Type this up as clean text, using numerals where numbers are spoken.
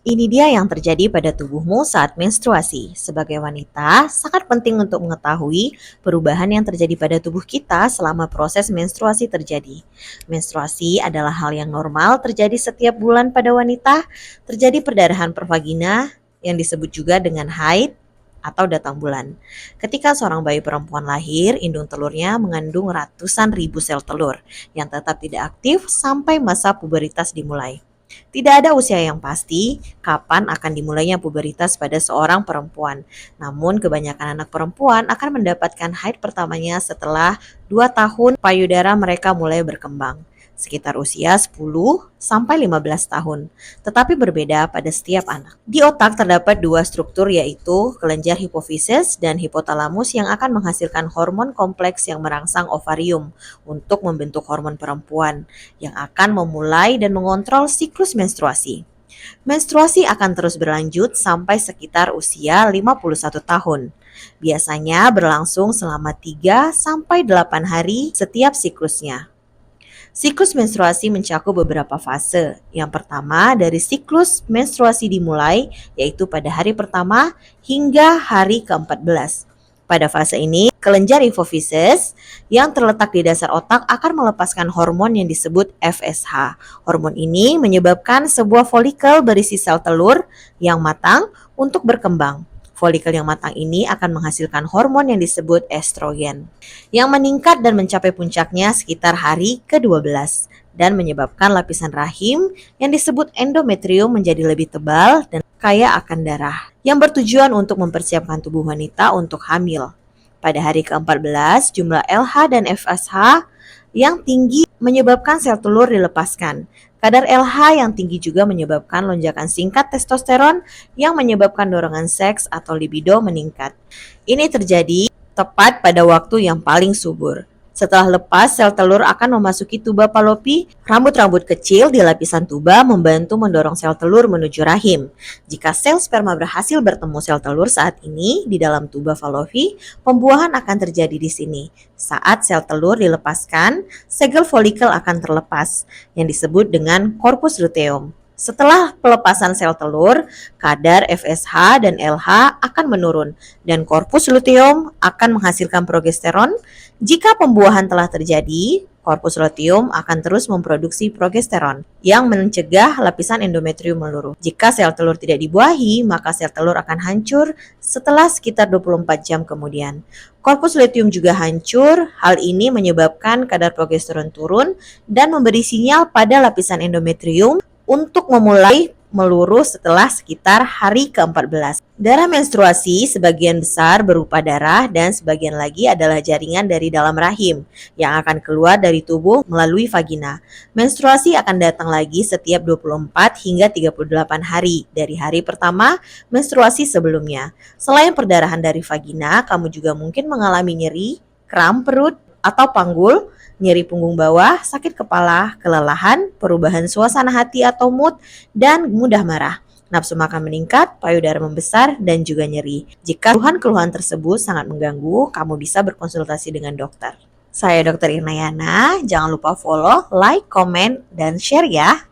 Ini dia yang terjadi pada tubuhmu saat menstruasi. Sebagai wanita, sangat penting untuk mengetahui perubahan yang terjadi pada tubuh kita selama proses menstruasi terjadi. Menstruasi adalah hal yang normal terjadi setiap bulan pada wanita, terjadi perdarahan per vagina yang disebut juga dengan haid atau datang bulan. Ketika seorang bayi perempuan lahir, indung telurnya mengandung ratusan ribu sel telur yang tetap tidak aktif sampai masa puberitas dimulai. Tidak ada usia yang pasti kapan akan dimulainya puberitas pada seorang perempuan. Namun kebanyakan anak perempuan akan mendapatkan haid pertamanya setelah 2 tahun payudara mereka mulai berkembang, sekitar usia 10 sampai 15 tahun. Tetapi berbeda pada setiap anak. Di otak terdapat dua struktur, yaitu kelenjar hipofisis dan hipotalamus yang akan menghasilkan hormon kompleks yang merangsang ovarium untuk membentuk hormon perempuan yang akan memulai dan mengontrol siklus menstruasi. Menstruasi akan terus berlanjut sampai sekitar usia 51 tahun. Biasanya berlangsung selama 3 sampai 8 hari setiap siklusnya. Siklus menstruasi mencakup beberapa fase. Yang pertama, dari siklus menstruasi dimulai, yaitu pada hari pertama hingga hari ke-14. Pada fase ini, kelenjar hipofisis yang terletak di dasar otak akan melepaskan hormon yang disebut FSH. Hormon ini menyebabkan sebuah folikel berisi sel telur yang matang untuk berkembang. Folikel yang matang ini akan menghasilkan hormon yang disebut estrogen, yang meningkat dan mencapai puncaknya sekitar hari ke-12 dan menyebabkan lapisan rahim yang disebut endometrium menjadi lebih tebal dan kaya akan darah, yang bertujuan untuk mempersiapkan tubuh wanita untuk hamil. Pada hari ke-14, jumlah LH dan FSH yang tinggi menyebabkan sel telur dilepaskan. Kadar LH yang tinggi juga menyebabkan lonjakan singkat testosteron yang menyebabkan dorongan seks atau libido meningkat. Ini terjadi tepat pada waktu yang paling subur. Setelah lepas, sel telur akan memasuki tuba Fallopi. Rambut-rambut kecil di lapisan tuba membantu mendorong sel telur menuju rahim. Jika sel sperma berhasil bertemu sel telur saat ini di dalam tuba Fallopi, pembuahan akan terjadi di sini. Saat sel telur dilepaskan, segel folikel akan terlepas, yang disebut dengan corpus luteum. Setelah pelepasan sel telur, kadar FSH dan LH akan menurun dan korpus luteum akan menghasilkan progesteron. Jika pembuahan telah terjadi, korpus luteum akan terus memproduksi progesteron yang mencegah lapisan endometrium meluruh. Jika sel telur tidak dibuahi, maka sel telur akan hancur setelah sekitar 24 jam kemudian. Korpus luteum juga hancur. Hal ini menyebabkan kadar progesteron turun dan memberi sinyal pada lapisan endometrium untuk memulai meluruh setelah sekitar hari ke-14. Darah menstruasi sebagian besar berupa darah dan sebagian lagi adalah jaringan dari dalam rahim yang akan keluar dari tubuh melalui vagina. Menstruasi akan datang lagi setiap 24 hingga 38 hari dari hari pertama menstruasi sebelumnya. Selain perdarahan dari vagina, kamu juga mungkin mengalami nyeri, kram perut atau panggul, nyeri punggung bawah, sakit kepala, kelelahan, perubahan suasana hati atau mood, dan mudah marah. Nafsu makan meningkat, payudara membesar, dan juga nyeri. Jika keluhan-keluhan tersebut sangat mengganggu, kamu bisa berkonsultasi dengan dokter. Saya Dr. Irnayana, jangan lupa follow, like, komen, dan share ya.